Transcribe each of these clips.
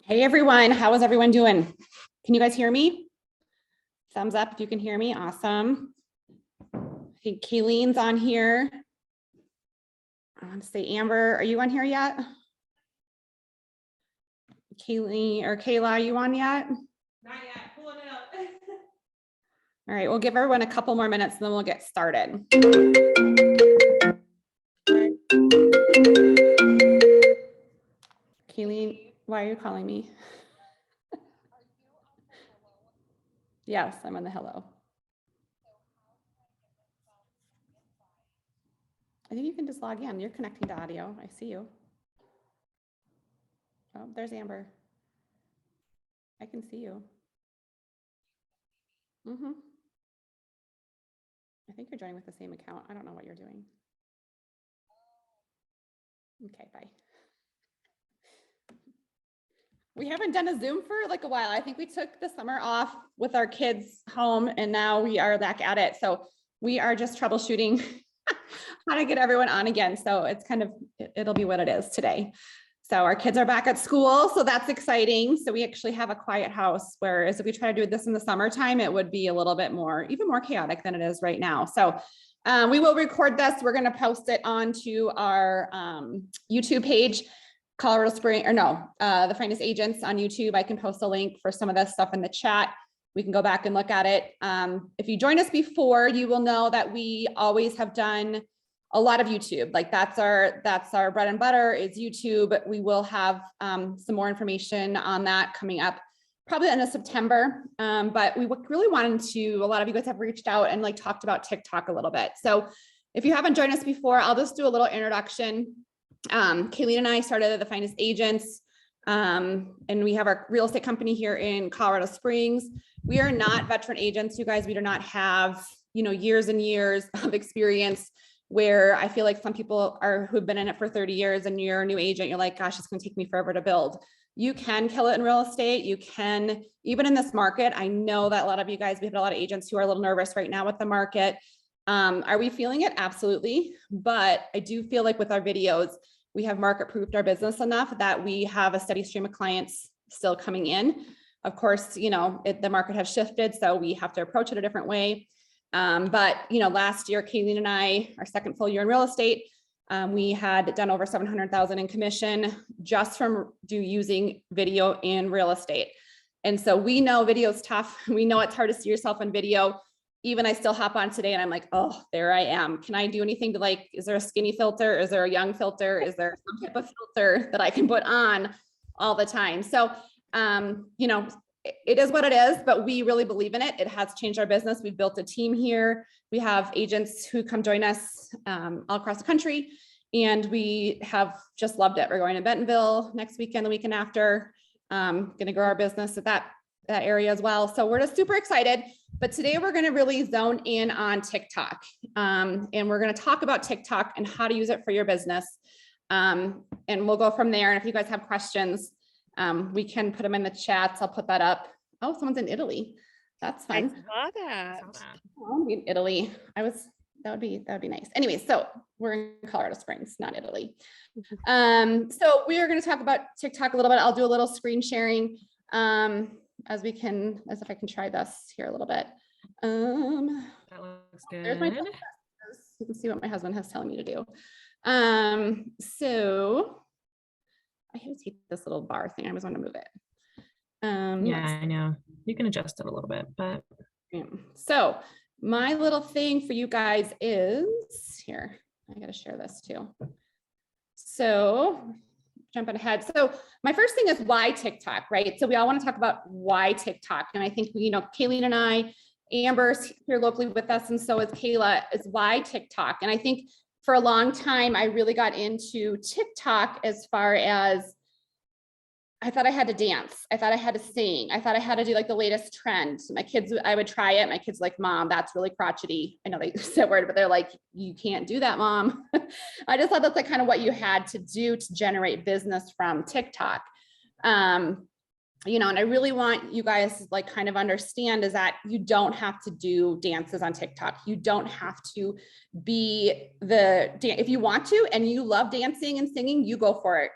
Hey everyone, how is everyone doing? Can you guys hear me? Thumbs up if you can hear me, awesome. I think Kalene's on here. I want to say Amber, are you on here yet? Kalene or Kayla, are you on yet? Not yet, pulling it up. All right, we'll give everyone a couple more minutes and then we'll get started. Kalene, why are you calling me? Yes, I'm on the hello. I think you can just log in. You're connecting to audio. I see you. Oh, there's Amber. I can see you. I think you're joining with the same account. I don't know what you're doing. Okay, bye. We haven't done a Zoom for like a while. I think we took the summer off with our kids home and now we are back at it. So we are just troubleshooting how to get everyone on again. So it's kind of, it'll be what it is today. So our kids are back at school, so that's exciting. So we actually have a quiet house, whereas if we try to do this in the summertime, it would be a little bit more, even more chaotic than it is right now. So we will record this. We're going to post it onto our YouTube page, Colorado Spring, or no, the Finest Agents on YouTube. I can post a link for some of this stuff in the chat. We can go back and look at it. If you joined us before, you will know that we always have done a lot of YouTube. Like that's our bread and butter is YouTube. We will have some more information on that coming up probably in September. But we really wanted to, a lot of you guys have reached out and like talked about TikTok a little bit. So if you haven't joined us before, I'll just do a little introduction. Kalene and I started the Finest Agents, and we have our real estate company here in Colorado Springs. We are not veteran agents, you guys. We do not have, years and years of experience where I feel like some people who've been in it for 30 years and you're a new agent, you're like, gosh, it's going to take me forever to build. You can kill it in real estate. You can, even in this market. I know that a lot of you guys, we have a lot of agents who are a little nervous right now with the market. Are we feeling it? Absolutely. But I do feel like with our videos, we have market proofed our business enough that we have a steady stream of clients still coming in. Of course, the market has shifted, so we have to approach it a different way. But last year, Kalene and I, our second full year in real estate, we had done over 700,000 in commission just from using video in real estate. And so we know video is tough. We know it's hard to see yourself in video. Even I still hop on today and I'm like, oh, there I am. Can I do anything to is there a skinny filter? Is there a young filter? Is there some type of filter that I can put on all the time? So, it is what it is, but we really believe in it. It has changed our business. We've built a team here. We have agents who come join us all across the country, and we have just loved it. We're going to Bentonville next weekend, the weekend after. Going to grow our business at that area as well. So we're just super excited. But today we're going to really zone in on TikTok, and we're going to talk about TikTok and how to use it for your business. And we'll go from there. And if you guys have questions, we can put them in the chats. I'll put that up. Oh, someone's in Italy. That's fun. I saw that. I want to be in Italy. That would be nice. Anyway, so we're in Colorado Springs, not Italy. So we are going to talk about TikTok a little bit. I'll do a little screen sharing as if I can try this here a little bit. That looks good. There's my you can see what my husband has telling me to do. So I hate this little bar thing. I always want to move it. Yeah, I know. You can adjust it a little bit, but. So my little thing for you guys is here. I got to share this too. So jumping ahead. So my first thing is why TikTok, right? So we all want to talk about why TikTok. And I think, Kalene and I, Amber's here locally with us, and so is Kayla, is why TikTok. And I think for a long time, I really got into TikTok as far as I thought I had to dance. I thought I had to sing. I thought I had to do like the latest trend. My kids, I would try it. My kids like, Mom, that's really crotchety. I know they use that word, but they're like, you can't do that, Mom. I just thought that's like kind of what you had to do to generate business from TikTok. And I really want you guys like kind of understand is that you don't have to do dances on TikTok. You don't have to be if you want to, and you love dancing and singing, you go for it.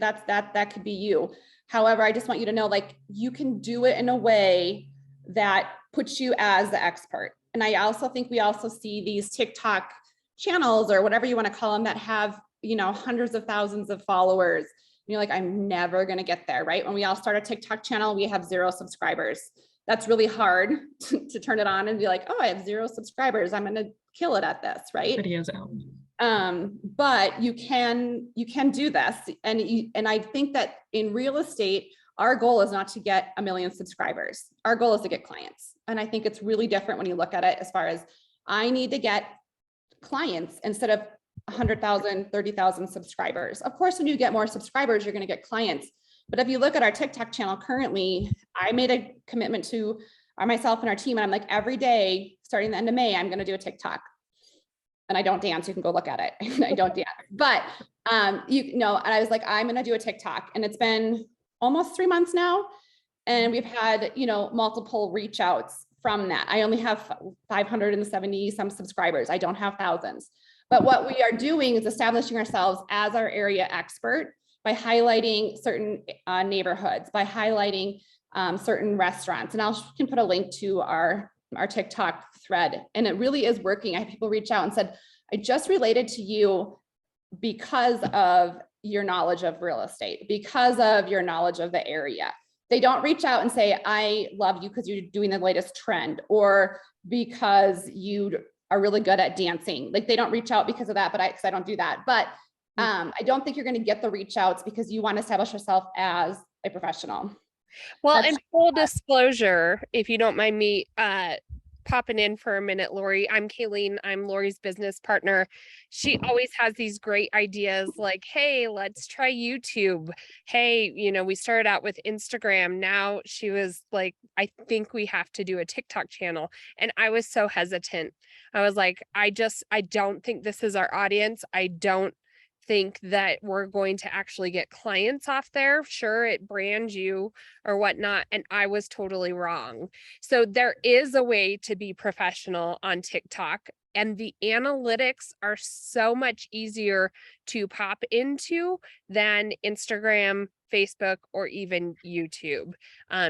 That could be you. However, I just want you to know, like, you can do it in a way that puts you as the expert. And I also think we also see these TikTok channels or whatever you want to call them that have, you know, hundreds of thousands of followers. And you're like, I'm never going to get there, right? When we all start a TikTok channel, we have 0 subscribers. That's really hard to turn it on and be like, oh, I have 0 subscribers. I'm going to kill it at this, right? Videos out. But you can do this. And I think that in real estate, our goal is not to get 1 million subscribers. Our goal is to get clients. And I think it's really different when you look at it as far as I need to get clients instead of 100,000, 30,000 subscribers. Of course, when you get more subscribers, you're going to get clients. But if you look at our TikTok channel currently, I made a commitment to myself and our team. And I'm like, every day, starting the end of May, I'm going to do a TikTok. And I don't dance. You can go look at it. I don't dance. But, you know, and I was like, I'm going to do a TikTok. And it's been almost 3 months now. And we've had, you know, multiple reach outs from that. I only have 570 some subscribers. I don't have thousands. But what we are doing is establishing ourselves as our area expert by highlighting certain neighborhoods, by highlighting certain restaurants. And I can put a link to our TikTok thread. And it really is working. I had people reach out and said, I just related to you because of your knowledge of real estate, because of your knowledge of the area. They don't reach out and say, I love you because you're doing the latest trend, or because you are really good at dancing. Like, they don't reach out because of that, but because I don't do that. But I don't think you're going to get the reach outs because you want to establish yourself as a professional. Well, in full disclosure, if you don't mind me popping in for a minute, Laurie, I'm Kalene. I'm Laurie's business partner. She always has these great ideas like, hey, let's try YouTube. Hey, you know, we started out with Instagram. Now she was like, I think we have to do a TikTok channel. And I was so hesitant. I was like, I don't think this is our audience. I don't think that we're going to actually get clients off there. Sure, it brands you or whatnot. And I was totally wrong. So there is a way to be professional on TikTok. And the analytics are so much easier to pop into than Instagram, Facebook, or even YouTube.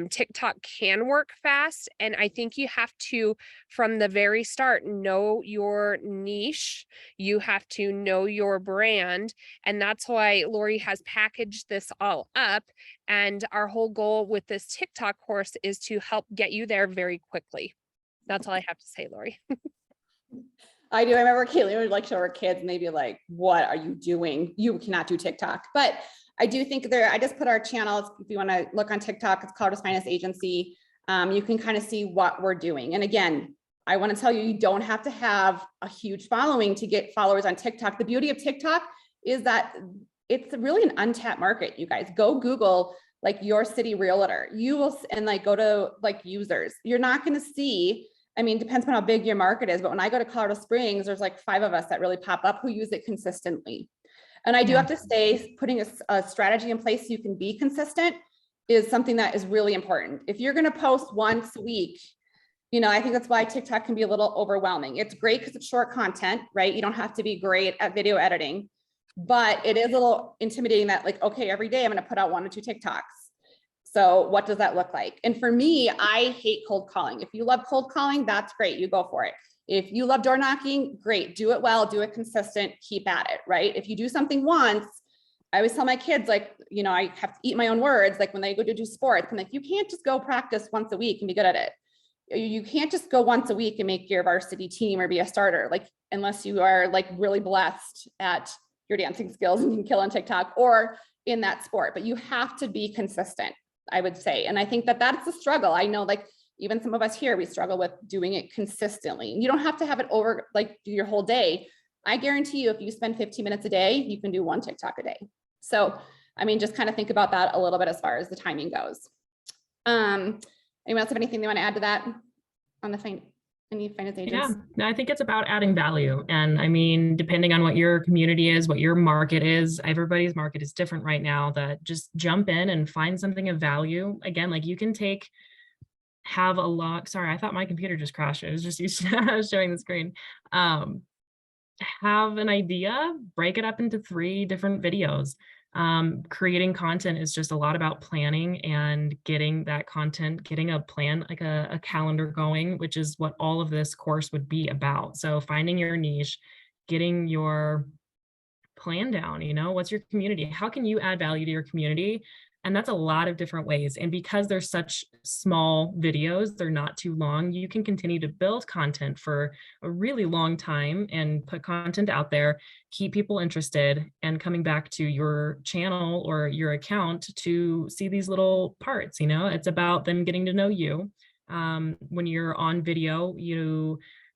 TikTok can work fast. And I think you have to, from the very start, know your niche. You have to know your brand. And that's why Laurie has packaged this all up. And our whole goal with this TikTok course is to help get you there very quickly. That's all I have to say, Laurie. I do. I remember Kalene would like show her kids and they'd be like, what are you doing? You cannot do TikTok. But I do think I just put our channels, if you want to look on TikTok, it's Colorado's Finest Agency. You can kind of see what we're doing. And again, I want to tell you, you don't have to have a huge following to get followers on TikTok. The beauty of TikTok is that it's really an untapped market. You guys go Google like your city realtor, you will, and like go to like users. You're not going to see, I mean, depends on how big your market is, but when I go to Colorado Springs, there's like 5 of us that really pop up who use it consistently. And I do have to say, putting a strategy in place so you can be consistent is something that is really important. If you're going to post once a week, you know, I think that's why TikTok can be a little overwhelming. It's great because it's short content, right? You don't have to be great at video editing, but it is a little intimidating that like, okay, every day I'm going to put out 1 or 2 TikToks. So what does that look like? And for me, I hate cold calling. If you love cold calling, that's great. You go for it. If you love door knocking, great. Do it well, do it consistent, keep at it, right? If you do something once, I always tell my kids, like, you know, I have to eat my own words. Like when they go to do sports, I'm like, you can't just go practice once a week and be good at it. You can't just go once a week and make your varsity team or be a starter, like, unless you are like really blessed at your dancing skills and can kill on TikTok or in that sport, but you have to be consistent, I would say. And I think that that's a struggle. I know, like, even some of us here, we struggle with doing it consistently. You don't have to have it over, like, do your whole day. I guarantee you, if you spend 15 minutes a day, you can do 1 TikTok a day. So, I mean, just kind of think about that a little bit as far as the timing goes. Anyone else have anything they want to add to that on the any finance agents? Yeah, no, I think it's about adding value. And I mean, depending on what your community is, what your market is, everybody's market is different right now, that just jump in and find something of value. Again, like you can have a lot, sorry, I thought my computer just crashed. It was just showing the screen. Have an idea, break it up into 3 different videos. Creating content is just a lot about planning and getting that content, getting a plan, like a calendar going, which is what all of this course would be about. So finding your niche, getting your plan down, what's your community? How can you add value to your community? And that's a lot of different ways. And because they're such small videos, they're not too long, you can continue to build content for a really long time and put content out there, keep people interested and coming back to your channel or your account to see these little parts. It's about them getting to know you. When you're on video,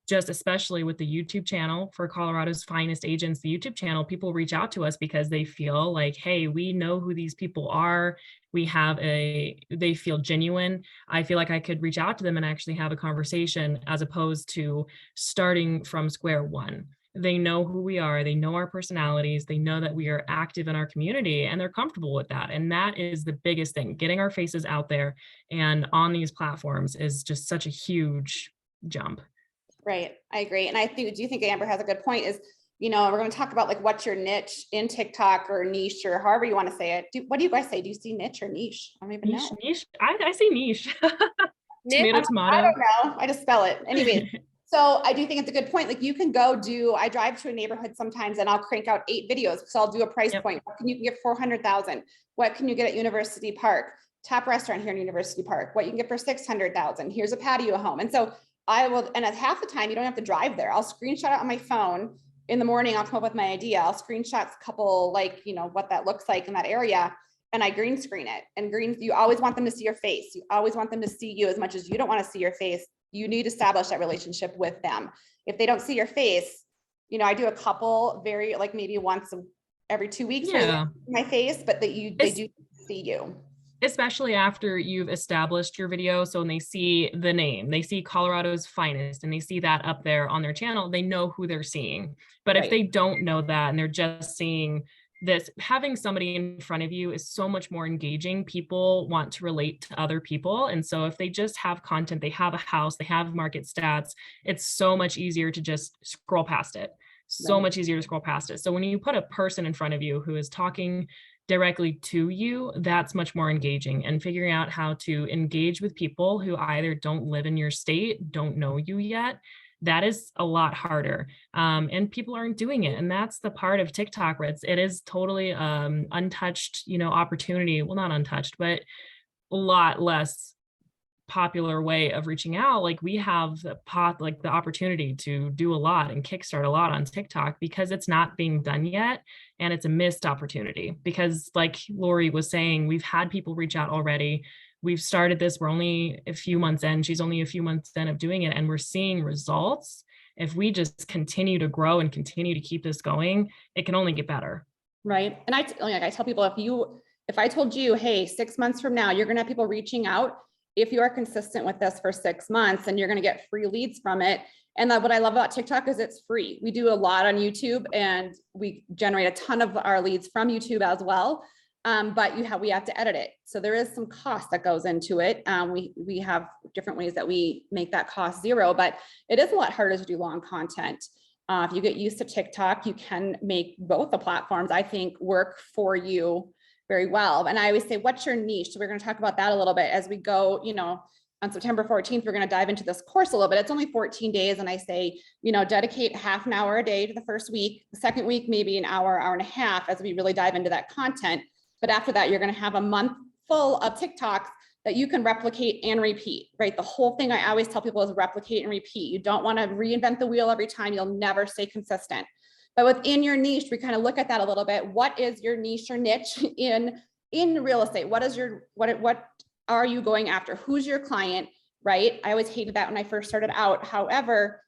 just especially with the YouTube channel for Colorado's Finest Agents, the YouTube channel, people reach out to us because they feel like, hey, we know who these people are. They feel genuine. I feel like I could reach out to them and actually have a conversation as opposed to starting from square one. They know who we are. They know our personalities. They know that we are active in our community and they're comfortable with that. And that is the biggest thing. Getting our faces out there and on these platforms is just such a huge jump. Right. I agree. And do you think Amber has a good point is, we're going to talk about like, what's your niche in TikTok or niche or however you want to say it. What do you guys say? Do you see niche or niche? I don't even know. Niche. I see niche. Niche? I don't know. I just spell it. Anyways. So I do think it's a good point. Like you can I drive to a neighborhood sometimes and I'll crank out 8 videos. So I'll do a price point. What can you get 400,000? What can you get at University Park? Top restaurant here in University Park. What you can get for 600,000? Here's a patio home. And so and at half the time you don't have to drive there. I'll screenshot it on my phone in the morning. I'll come up with my idea. I'll screenshot a couple, what that looks like in that area. And I green screen it. And you always want them to see your face. You always want them to see you as much as you don't want to see your face. You need to establish that relationship with them. If they don't see your face, I do a couple maybe once every 2 weeks, my face, but they do see you. Especially after you've established your video. So when they see the name, they see Colorado's Finest and they see that up there on their channel, they know who they're seeing. But if they don't know that and they're just seeing this, having somebody in front of you is so much more engaging. People want to relate to other people. And so if they just have content, they have a house, they have market stats, it's so much easier to just scroll past it. So much easier to scroll past it. So when you put a person in front of you who is talking directly to you, that's much more engaging. And figuring out how to engage with people who either don't live in your state, don't know you yet, that is a lot harder. And people aren't doing it. And that's the part of TikTok where it is totally untouched, opportunity. Well, not untouched, but a lot less popular way of reaching out. Like we have the opportunity to do a lot and kickstart a lot on TikTok because it's not being done yet. And it's a missed opportunity because like Laurie was saying, we've had people reach out already. We've started this. We're only a few months in. She's only a few months in of doing it. And we're seeing results. If we just continue to grow and continue to keep this going, it can only get better. Right. And I tell people, if I told you, hey, 6 months from now, you're going to have people reaching out. If you are consistent with this for 6 months and you're going to get free leads from it. And what I love about TikTok is it's free. We do a lot on YouTube and we generate a ton of our leads from YouTube as well. But we have to edit it. So there is some cost that goes into it. We have different ways that we make that cost zero, but it is a lot harder to do long content. If you get used to TikTok, you can make both the platforms, I think, work for you very well. And I always say, what's your niche? So we're going to talk about that a little bit as we go, on September 14th, we're going to dive into this course a little bit. It's only 14 days. And I say, dedicate half an hour a day to the first week, the second week, maybe an hour, hour and a half as we really dive into that content. But after that, you're going to have a month full of TikToks that you can replicate and repeat, right? The whole thing I always tell people is replicate and repeat. You don't want to reinvent the wheel every time. You'll never stay consistent. But within your niche, we kind of look at that a little bit. What is your niche or niche in real estate? What are you going after? Who's your client, right? I always hated that when I first started out. However,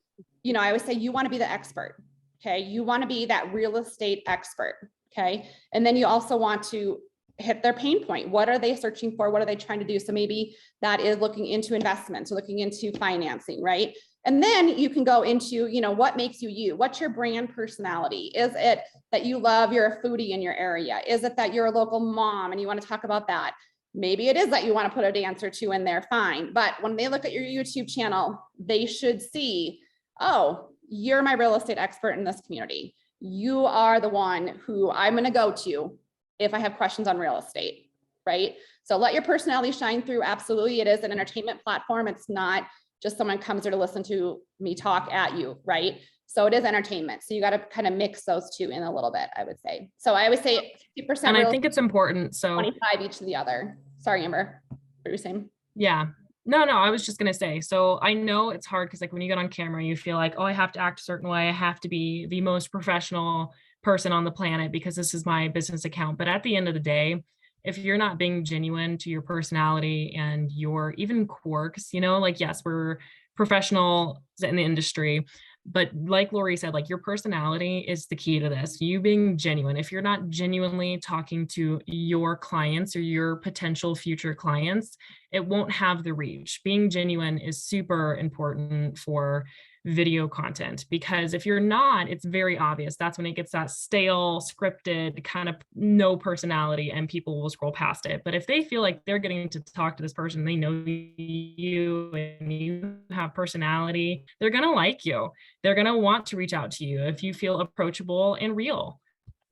I always say you want to be the expert, okay? You want to be that real estate expert, okay? And then you also want to hit their pain point. What are they searching for? What are they trying to do? So maybe that is looking into investments or looking into financing, right? And then you can go into, what makes you you? What's your brand personality? Is it that you love, you're a foodie in your area? Is it that you're a local mom and you want to talk about that? Maybe it is that you want to put a dance or two in there, fine. But when they look at your YouTube channel, they should see, oh, you're my real estate expert in this community. You are the one who I'm going to go to if I have questions on real estate, right? So let your personality shine through. Absolutely. It is an entertainment platform. It's not just someone comes there to listen to me talk at you, right? So it is entertainment. So you got to kind of mix those two in a little bit, I would say. So I would say 50% And I real think it's important. So 25 each of the other. Sorry, Amber, what were you saying? yeah. No, I was just gonna say, so I know it's hard because like when you get on camera, you feel like, oh, I have to act a certain way. I have to be the most professional person on the planet because this is my business account. But at the end of the day, if you're not being genuine to your personality and your even quirks, you know, like, yes, we're professional in the industry, but like Laurie said, like your personality is the key to this. You being genuine. If you're not genuinely talking to your clients or your potential future clients, it won't have the reach. Being genuine is super important for video content because if you're not, it's very obvious. That's when it gets that stale, scripted kind of no personality and people will scroll past it. But if they feel like they're getting to talk to this person, they know you and you have personality, they're going to like you. They're going to want to reach out to you if you feel approachable and real.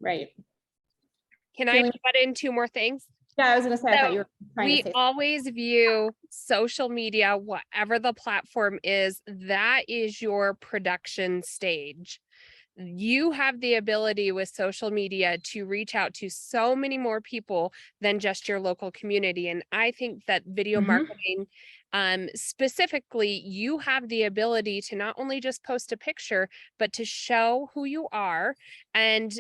Right. Can I put in two more things? Yeah, I was going to say, I thought you were trying We to say. always view social media, whatever the platform is, that is your production stage. You have the ability with social media to reach out to so many more people than just your local community. And I think that video marketing, specifically, you have the ability to not only just post a picture, but to show who you are and,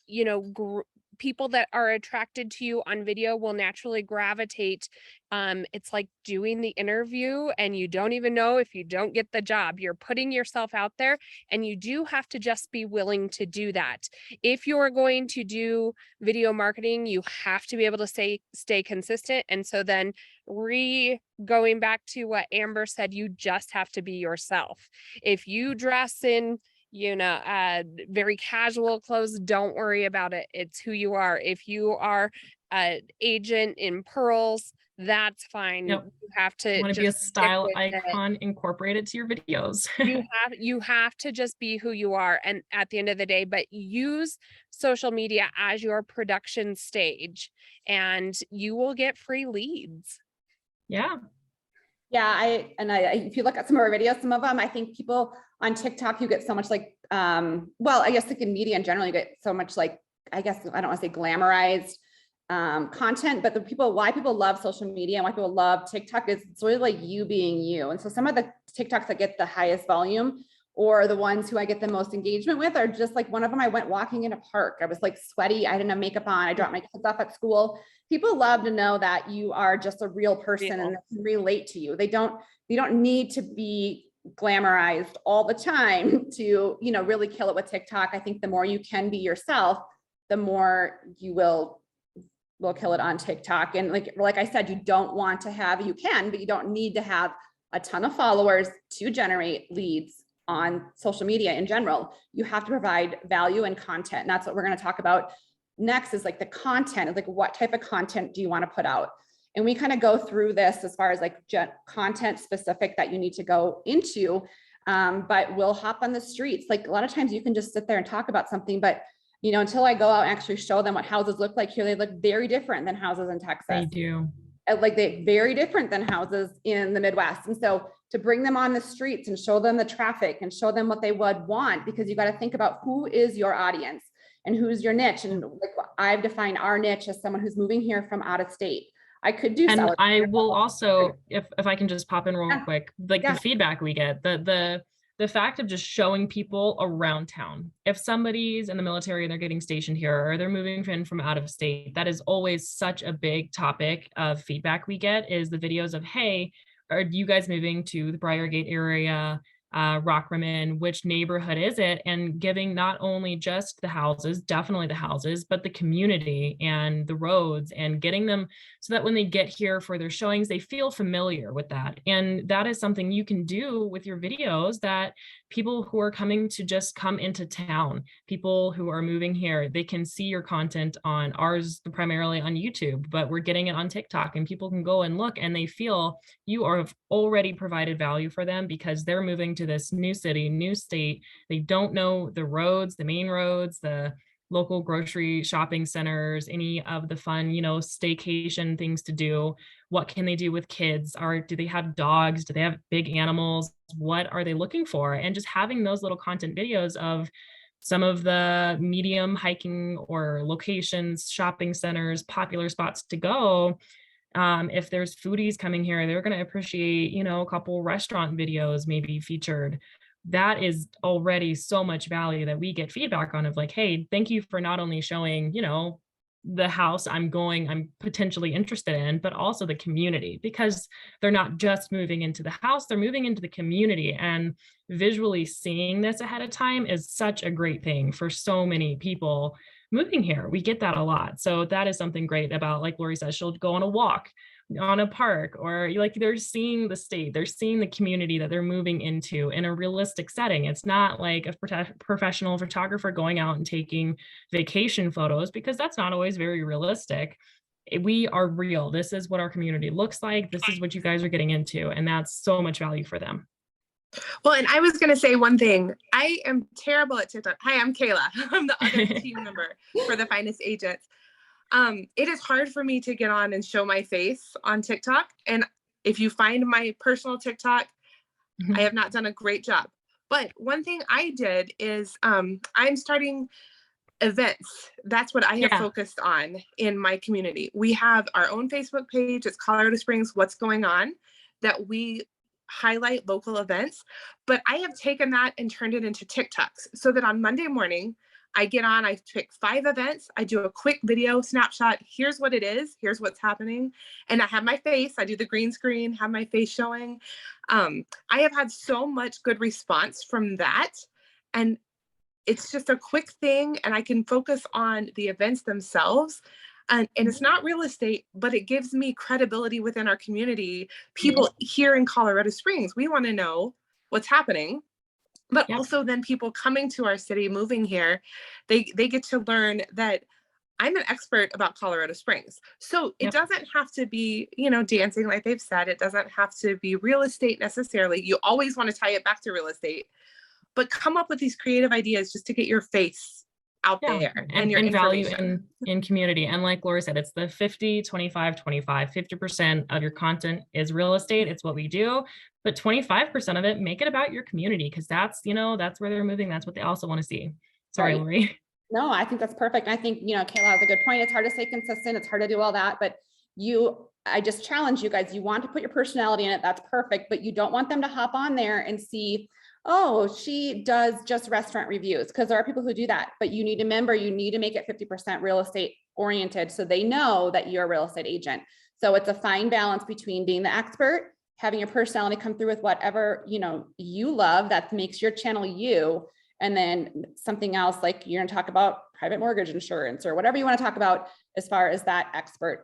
you know, people that are attracted to you on video will naturally gravitate. It's like doing the interview and you don't even know if you don't get the job. You're putting yourself out there and you do have to just be willing to do that. If you're going to do video marketing, you have to be able to stay consistent. And so then going back to what Amber said, you just have to be yourself. If you dress in very casual clothes, don't worry about it. It's who you are. If you are an agent in pearls, that's fine. Yep. You have to want to be a style icon, incorporate it to your videos. you have to just be who you are. And at the end of the day, but use social media as your production stage and you will get free leads. Yeah. Yeah, if you look at some of our videos, some of them, I think people on TikTok, you get so much like, well, I guess like in media in general, you get so much like, I guess, I don't want to say glamorized content, but why people love social media and why people love TikTok is it's really like you being you. And so some of the TikToks that get the highest volume or the ones who I get the most engagement with are just like one of them. I went walking in a park. I was like sweaty. I didn't have makeup on. I dropped my kids off at school. People love to know that you are just a real person and they can relate to you. You don't need to be glamorized all the time to, really kill it with TikTok. I think the more you can be yourself, the more you will kill it on TikTok. And like I said, you can, but you don't need to have a ton of followers to generate leads on social media in general. You have to provide value and content. And that's what we're going to talk about next is like the content, is like what type of content do you want to put out? And we kind of go through this as far as like content specific that you need to go into. But we'll hop on the streets. Like a lot of times you can just sit there and talk about something, but until I go out and actually show them what houses look like here, they look very different than houses in Texas. They do. Like they're very different than houses in the Midwest. And so to bring them on the streets and show them the traffic and show them what they would want, because you got to think about who is your audience and who's your niche. And like I've defined our niche as someone who's moving here from out of state. I could do. And I will also, if I can just pop in real quick, like the feedback we get, the fact of just showing people around town. If somebody's in the military and they're getting stationed here or they're moving in from out of state, that is always such a big topic of feedback we get is the videos of, hey, are you guys moving to the Briargate area, Rockrimmon, which neighborhood is it? And giving not only just the houses, definitely the houses, but the community and the roads and getting them so that when they get here for their showings, they feel familiar with that. And that is something you can do with your videos that people who are coming to just come into town, people who are moving here, they can see your content on ours, primarily on YouTube, but we're getting it on TikTok and people can go and look and they feel you have already provided value for them because they're moving to this new city, new state. They don't know the roads, the main roads, the local grocery shopping centers, any of the fun, staycation things to do. What can they do with kids? Do they have dogs? Do they have big animals? What are they looking for? And just having those little content videos of some of the medium hiking or locations, shopping centers, popular spots to go. If there's foodies coming here, they're going to appreciate, a couple restaurant videos maybe featured. That is already so much value that we get feedback on of like, hey, thank you for not only showing, the house I'm potentially interested in, but also the community, because they're not just moving into the house, they're moving into the community. And visually seeing this ahead of time is such a great thing for so many people moving here. We get that a lot. So that is something great about, like Laurie says, she'll go on a walk on a park, or like they're seeing the state, they're seeing the community that they're moving into in a realistic setting. It's not like a professional photographer going out and taking vacation photos, because that's not always very realistic. We are real. This is what our community looks like. This is what you guys are getting into. And that's so much value for them. Well, and I was going to say one thing. I am terrible at TikTok. Hi, I'm Kayla. I'm the other team member for the Finest Agents. It is hard for me to get on and show my face on TikTok. And if you find my personal TikTok, I have not done a great job. But one thing I did is I'm starting events. That's what I have focused on in my community. We have our own Facebook page. It's Colorado Springs What's Going On, that we highlight local events. But I have taken that and turned it into TikToks, so that on Monday morning, I get on, I pick 5 events, I do a quick video snapshot. Here's what it is, here's what's happening. And I have my face, I do the green screen, have my face showing. I have had so much good response from that. And it's just a quick thing, and I can focus on the events themselves. And it's not real estate, but it gives me credibility within our community. People here in Colorado Springs, we want to know what's happening. But also then people coming to our city, moving here, they get to learn that I'm an expert about Colorado Springs. So it doesn't have to be, dancing, like they've said. It doesn't have to be real estate necessarily. You always want to tie it back to real estate, but come up with these creative ideas just to get your face out there and your value in community. And like Laura said, it's the 50, 25, 25, 50% of your content is real estate. It's what we do. But 25% of it, make it about your community, because that's where they're moving. That's what they also want to see. Sorry, Laurie. No, I think that's perfect. I think, Kayla has a good point. It's hard to stay consistent. It's hard to do all that, but I just challenge you guys. You want to put your personality in it. That's perfect. But you don't want them to hop on there and see, oh, she does just restaurant reviews, because there are people who do that. But you need to remember, you need to make it 50% real estate oriented, so they know that you're a real estate agent. So it's a fine balance between being the expert, having your personality come through with whatever, you love, that makes your channel you, and then something else, like you're going to talk about private mortgage insurance or whatever you want to talk about as far as that expert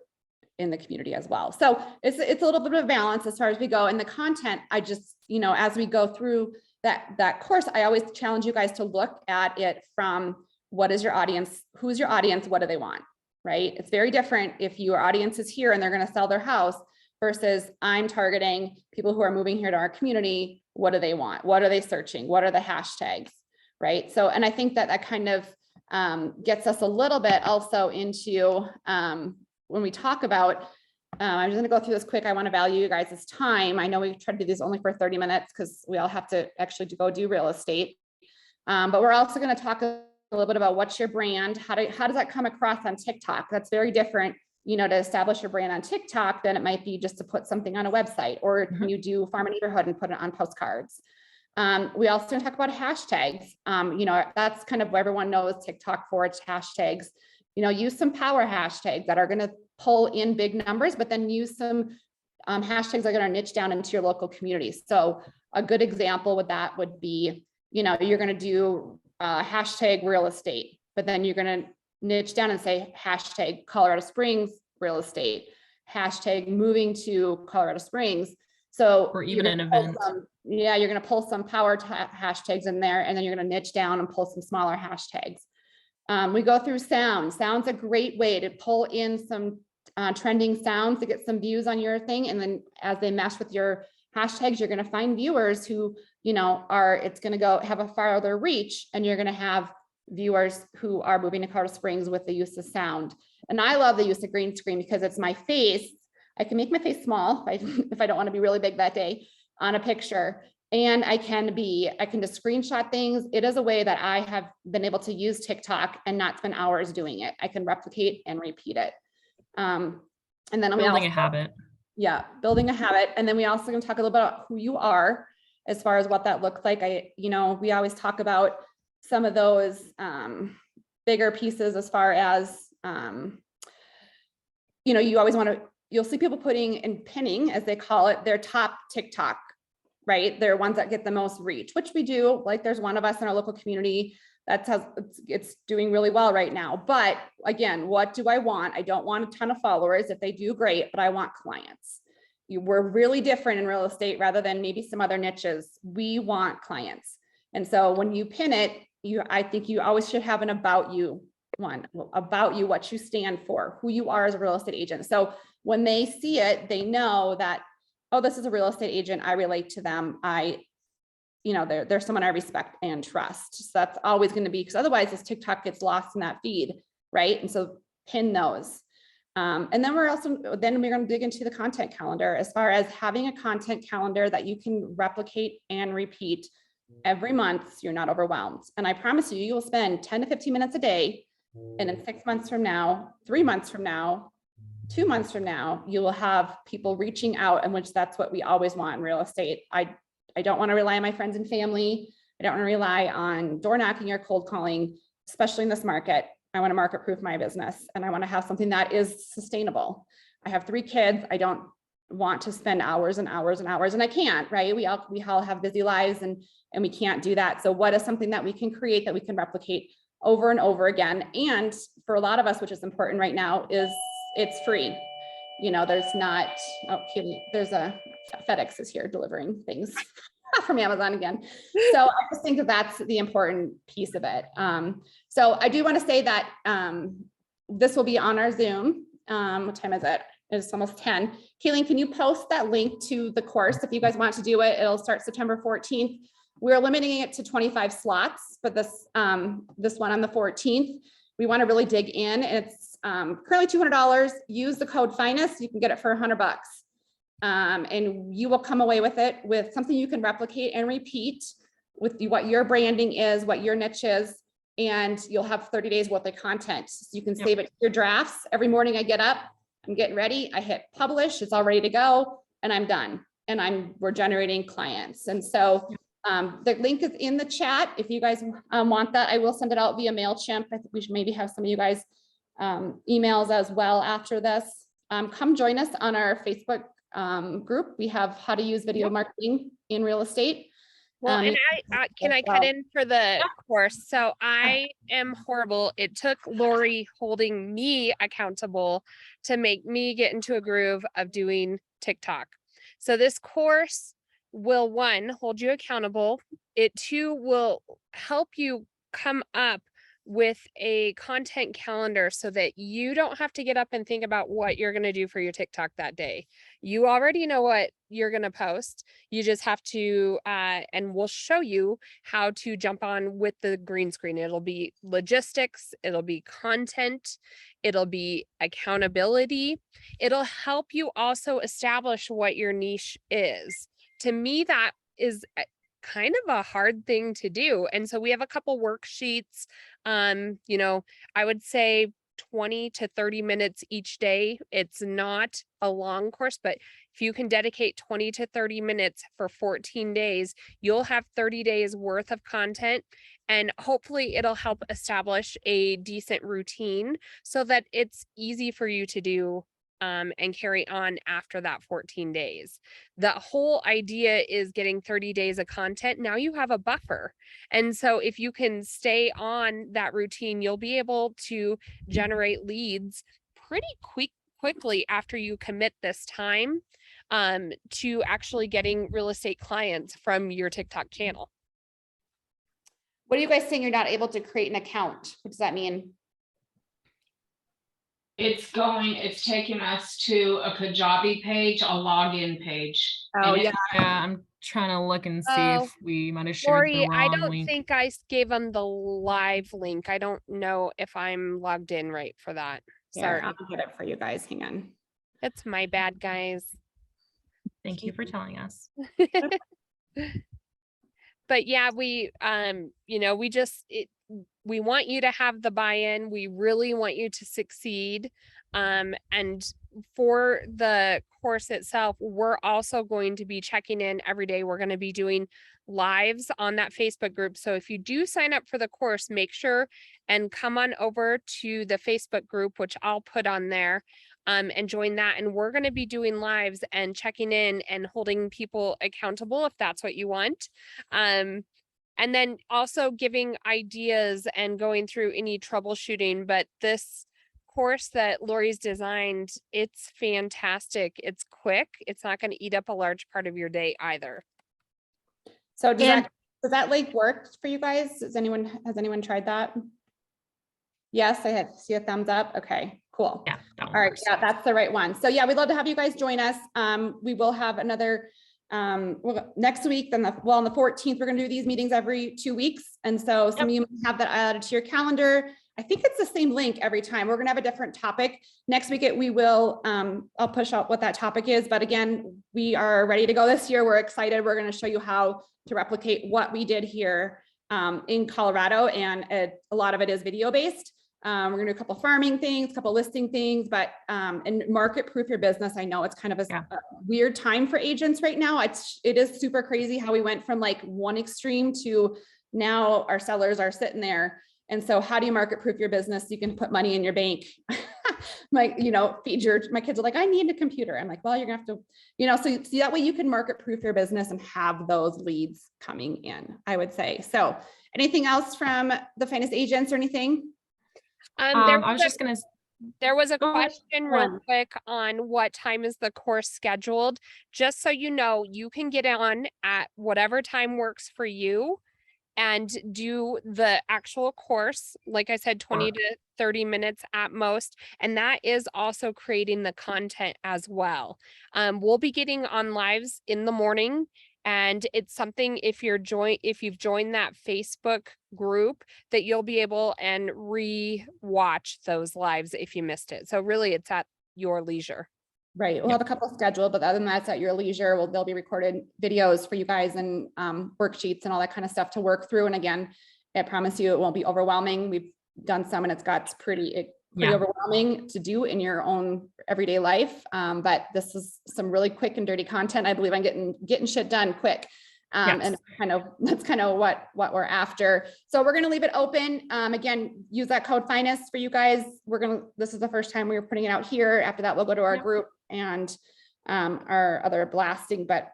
in the community as well. So it's a little bit of a balance as far as we go. And the content, I just, as we go through that course, I always challenge you guys to look at it from, what is your audience? Who's your audience? What do they want? Right? It's very different if your audience is here and they're going to sell their house versus I'm targeting people who are moving here to our community. What do they want? What are they searching? What are the hashtags? Right? So, and I think that kind of gets us a little bit also into when we talk about, I'm just going to go through this quick. I want to value you guys' time. I know we try to do these only for 30 minutes because we all have to actually go do real estate. But we're also going to talk a little bit about what's your brand. How does that come across on TikTok? That's very different, to establish your brand on TikTok than it might be just to put something on a website, or when you do farm and neighborhood and put it on postcards. We also going to talk about hashtags. That's kind of what everyone knows TikTok for. It's hashtags. Use some power hashtags that are going to pull in big numbers, but then use some hashtags that are going to niche down into your local community. So a good example with that would be, you're going to do hashtag real estate, but then you're going to niche down and say hashtag Colorado Springs real estate, hashtag moving to Colorado Springs. So or even an event. You're going to pull some power hashtags in there, and then you're going to niche down and pull some smaller hashtags. We go through sound. Sound's a great way to pull in some trending sounds to get some views on your thing. And then as they mesh with your hashtags, you're going to find viewers who, it's going to go have a farther reach, and you're going to have viewers who are moving to Colorado Springs with the use of sound. And I love the use of green screen because it's my face. I can make my face small if I don't want to be really big that day on a picture. And I can just screenshot things. It is a way that I have been able to use TikTok and not spend hours doing it. I can replicate and repeat it. And then Building a habit. Yeah, building a habit. And then we also going to talk a little bit about who you are as far as what that looks like. We always talk about some of those bigger pieces as far as, you always you'll see people putting and pinning, as they call it, their top TikTok, right? They're ones that get the most reach, which we do. Like there's one of us in our local community it's doing really well right now. But again, what do I want? I don't want a ton of followers. If they do, great, but I want clients. We're really different in real estate rather than maybe some other niches. We want clients. And so when you pin it, I think you always should have an about you one, about you, what you stand for, who you are as a real estate agent. So when they see it, they know that, oh, this is a real estate agent. I relate to them. They're someone I respect and trust. So that's always going to be, because otherwise this TikTok gets lost in that feed, right? And so pin those. And then we're going to dig into the content calendar as far as having a content calendar that you can replicate and repeat every month so you're not overwhelmed. And I promise you, you will spend 10 to 15 minutes a day. And in 6 months from now, 3 months from now, 2 months from now, you will have people reaching out, and which that's what we always want in real estate. I don't want to rely on my friends and family. I don't want to rely on door knocking or cold calling, especially in this market. I want to market proof my business, and I want to have something that is sustainable. I have 3 kids. I don't want to spend hours and hours and hours, and I can't, right? We all have busy lives, and we can't do that. So what is something that we can create that we can replicate over and over again? And for a lot of us, which is important right now, is it's free. There's not, there's a FedEx is here delivering things from Amazon again. So I just think that that's the important piece of it. So I do want to say that this will be on our Zoom. What time is it? It's almost 10. Kalene, can you post that link to the course if you guys want to do it? It'll start September 14th. We're limiting it to 25 slots, but this one on the 14th, we want to really dig in. It's currently $200. Use the code FINEST. You can get it for $100. And you will come away with it with something you can replicate and repeat with what your branding is, what your niche is, and you'll have 30 days worth of content. So you can save it to your drafts. Every morning I get up, I'm getting ready, I hit publish, it's all ready to go, and I'm done. And we're generating clients. And so the link is in the chat. If you guys want that, I will send it out via MailChimp. I think we should maybe have some of you guys emails as well after this. Come join us on our Facebook group. We have how to use video marketing in real estate. Well, and can I cut in for the course? So I am horrible. It took Laurie holding me accountable to make me get into a groove of doing TikTok. So this course will, 1, hold you accountable. It 2, will help you come up with a content calendar so that you don't have to get up and think about what you're going to do for your TikTok that day. You already know what you're going to post. You just have to, and we'll show you how to jump on with the green screen. It'll be logistics. It'll be content. It'll be accountability. It'll help you also establish what your niche is. To me, that is kind of a hard thing to do. And so we have a couple worksheets, I would say 20 to 30 minutes each day. It's not a long course, but if you can dedicate 20 to 30 minutes for 14 days, you'll have 30 days worth of content, and hopefully it'll help establish a decent routine so that it's easy for you to do and carry on after that 14 days. The whole idea is getting 30 days of content. Now you have a buffer. And so if you can stay on that routine, you'll be able to generate leads pretty quickly after you commit this time to actually getting real estate clients from your TikTok channel. What are you guys saying you're not able to create an account? What does that mean? It's taking us to a Kajabi page, a login page. Oh, And yeah. Yeah, I'm trying to look and see Oh, if we might have shared the Lori, I wrong don't link. think I gave them the live link. I don't know if I'm logged in right for that. Here, Sorry, I'll get it for you guys. Hang on. it's my bad, guys. Thank you for telling us. But yeah, we we want you to have the buy-in. We really want you to succeed. And for the course itself, we're also going to be checking in every day. We're going to be doing lives on that Facebook group. So if you do sign up for the course, make sure and come on over to the Facebook group, which I'll put on there, and join that. And we're going to be doing lives and checking in and holding people accountable if that's what you want. And then also giving ideas and going through any troubleshooting. But this course that Laurie's designed, it's fantastic. It's quick. It's not going to eat up a large part of your day either. So does that link work for you guys? Has anyone tried that? Yes, I see a thumbs up. Okay, cool. Yeah. That one All right, works. yeah, that's the right one. So yeah, we'd love to have you guys join us. We will have another next week, then on the 14th, we're gonna do these meetings every 2 weeks. And so some of you might have that added to your calendar. I think it's the same link every time. We're gonna have a different topic. Next week, we will, I'll push out what that topic is. But again, we are ready to go this year. We're excited. We're gonna show you how to replicate what we did here in Colorado. And a lot of it is video based. We're gonna do a couple farming things, a couple listing things, but and market proof your business. I know it's kind of a weird time for agents right now. It is super crazy how we went from like one extreme to now our sellers are sitting there. And so how do you market proof your business? You can put money in your bank, like, my kids are like, I need a computer. I'm like, well, you're gonna have to, so see that way you can market proof your business and have those leads coming in, I would say. So anything else from the finest agents or anything? There was a question real on. quick on what time is the course scheduled. Just so you know, you can get on at whatever time works for you and do the actual course. Like I said, 20 to 30 minutes at most. And that is also creating the content as well. We'll be getting on lives in the morning. And it's something, if you've joined that Facebook group, that you'll be able and re-watch those lives if you missed it. So really it's at your leisure. Right. We'll have a couple scheduled, but other than that, it's at your leisure. There'll be recorded videos for you guys and worksheets and all that kind of stuff to work through. And again, I promise you, it won't be overwhelming. We've done some and it's got pretty overwhelming to do in your own everyday life. But this is some really quick and dirty content. I believe I'm getting shit done quick. And that's kind of what we're after. So we're going to leave it open. Again, use that code FINEST for you guys. This is the first time we were putting it out here. After that, we'll go to our group and our other blasting, but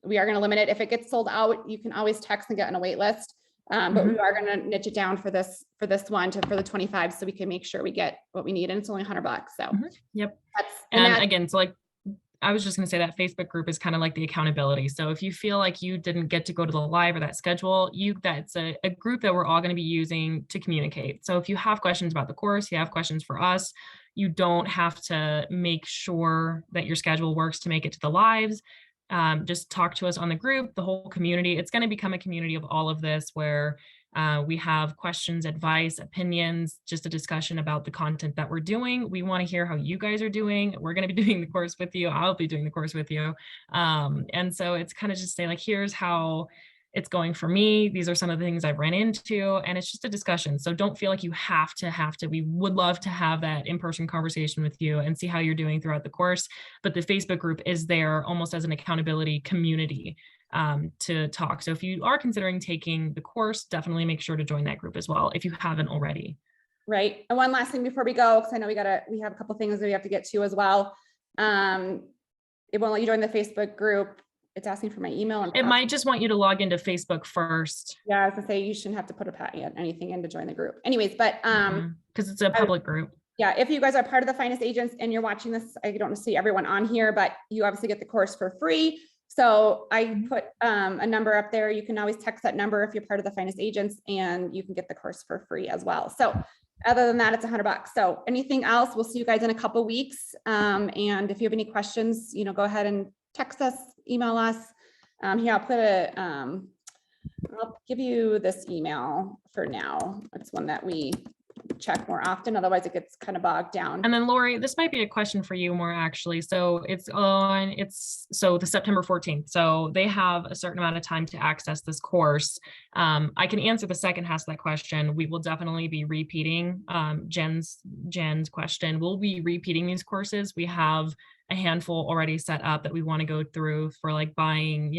we are going to limit it. If it gets sold out, you can always text and get on a wait list. But we are going to niche it down for this one for the 25, so we can make sure we get what we need. And it's only $100. So yep. And again, so like, I was just going to say that Facebook group is kind of like the accountability. So if you feel like you didn't get to go to the live or that schedule, that's a group that we're all going to be using to communicate. So if you have questions about the course, you have questions for us, you don't have to make sure that your schedule works to make it to the lives. Just talk to us on the group, the whole community. It's going to become a community of all of this where we have questions, advice, opinions, just a discussion about the content that we're doing. We want to hear how you guys are doing. We're going to be doing the course with you. I'll be doing the course with you. And so it's kind of just saying like, here's how it's going for me. These are some of the things I've ran into, and it's just a discussion. So don't feel like you have to. We would love to have that in-person conversation with you and see how you're doing throughout the course. But the Facebook group is there almost as an accountability community to talk. So if you are considering taking the course, definitely make sure to join that group as well if you haven't already. Right. And one last thing before we go, because I know we have a couple things that we have to get to as well. It won't let you join the Facebook group. It's asking for my email. It might just want you to log into Facebook first. Yeah, I was gonna say you shouldn't have to put anything in to join the group. Anyways, but because it's a public group. Yeah, if you guys are part of the finest agents and you're watching this, I don't see everyone on here, but you obviously get the course for free. So I put a number up there. You can always text that number if you're part of the finest agents, and you can get the course for free as well. So other than that, it's $100. So anything else, we'll see you guys in a couple weeks. And if you have any questions, go ahead and text us, email us. Here, I'll give you this email for now. It's one that we check more often. Otherwise it gets kind of bogged down. And then Laurie, this might be a question for you more actually. So it's the September 14th. So they have a certain amount of time to access this course. I can answer the second half of that question. We will definitely be repeating Jen's question. We'll be repeating these courses. We have a handful already set up that we want to go through for like buying,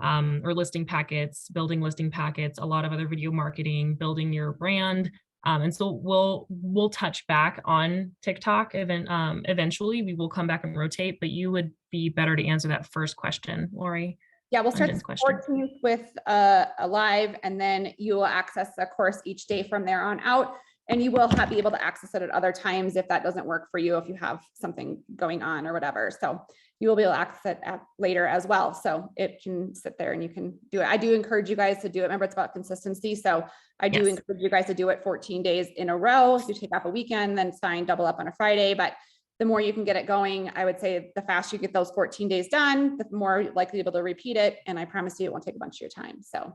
or listing packets, building listing packets, a lot of other video marketing, building your brand. And so we'll touch back on TikTok eventually. We will come back and rotate, but you would be better to answer that first question, Laurie. Yeah, we'll start Jen's the question. 14th with a live, and then you will access the course each day from there on out. And you will be able to access it at other times if that doesn't work for you, if you have something going on or whatever. So you will be able to access it later as well. So it can sit there and you can do it. I do encourage you guys to do it. Remember, it's about consistency. So I do encourage you guys to do it 14 days in a row. So you take off a weekend, then it's fine, double up on a Friday. But the more you can get it going, I would say the faster you get those 14 days done, the more likely you'll be able to repeat it. And I promise you it won't take a bunch of your time. So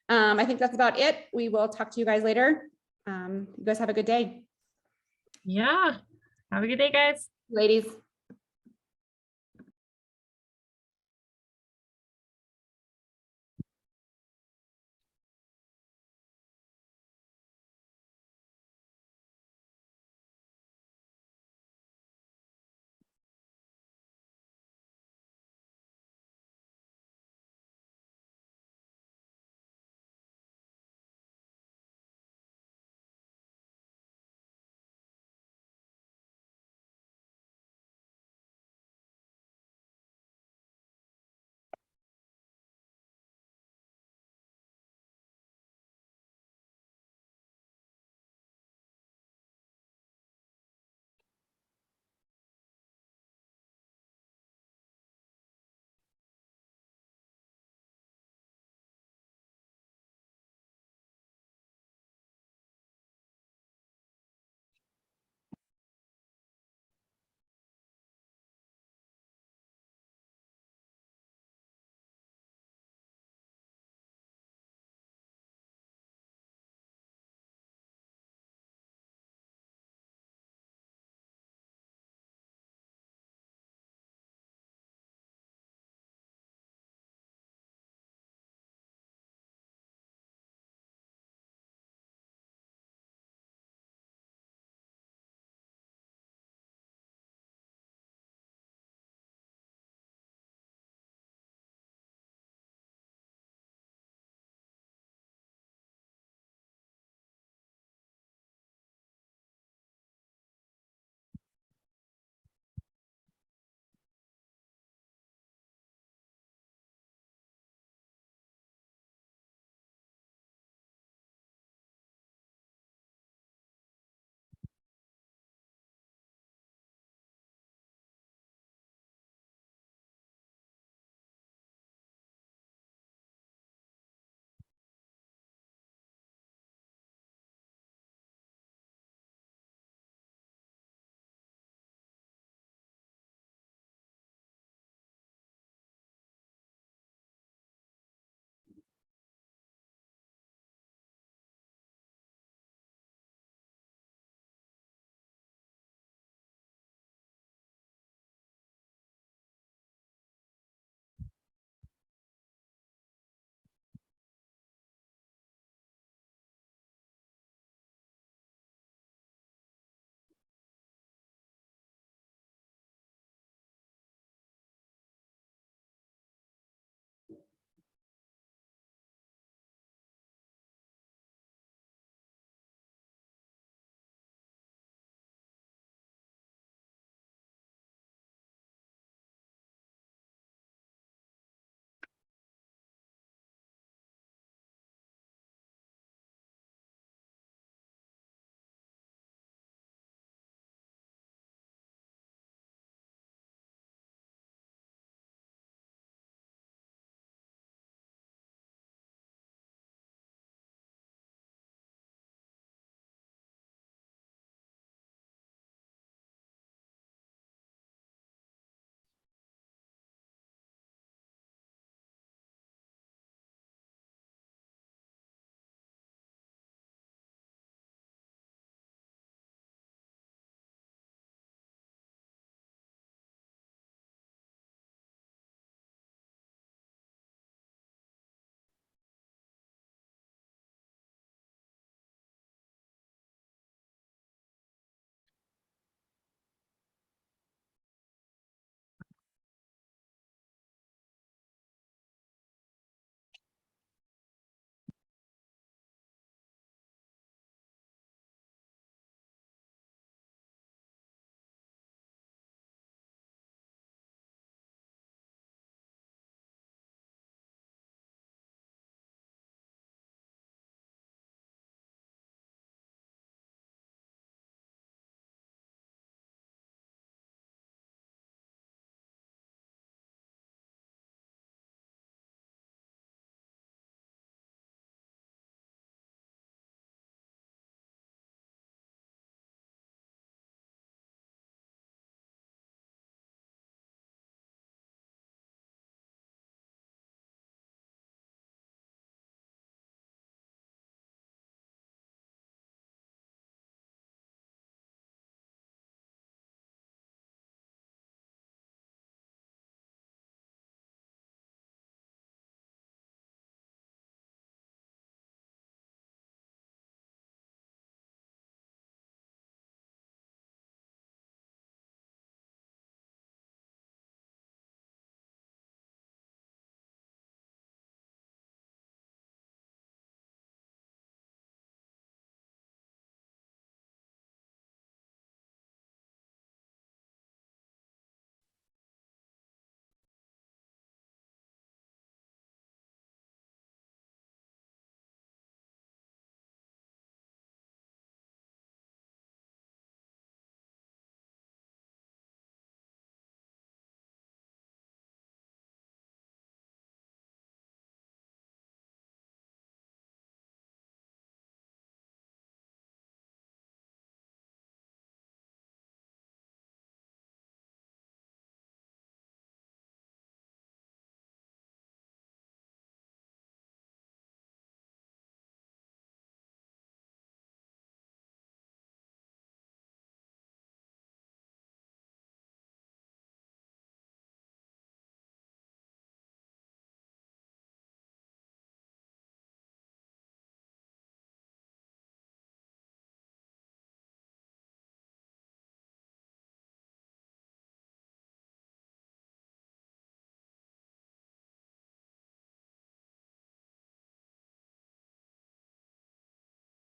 I think that's about it. We will talk to you guys later. You guys have a good day. Yeah. Have a good day, guys. Ladies.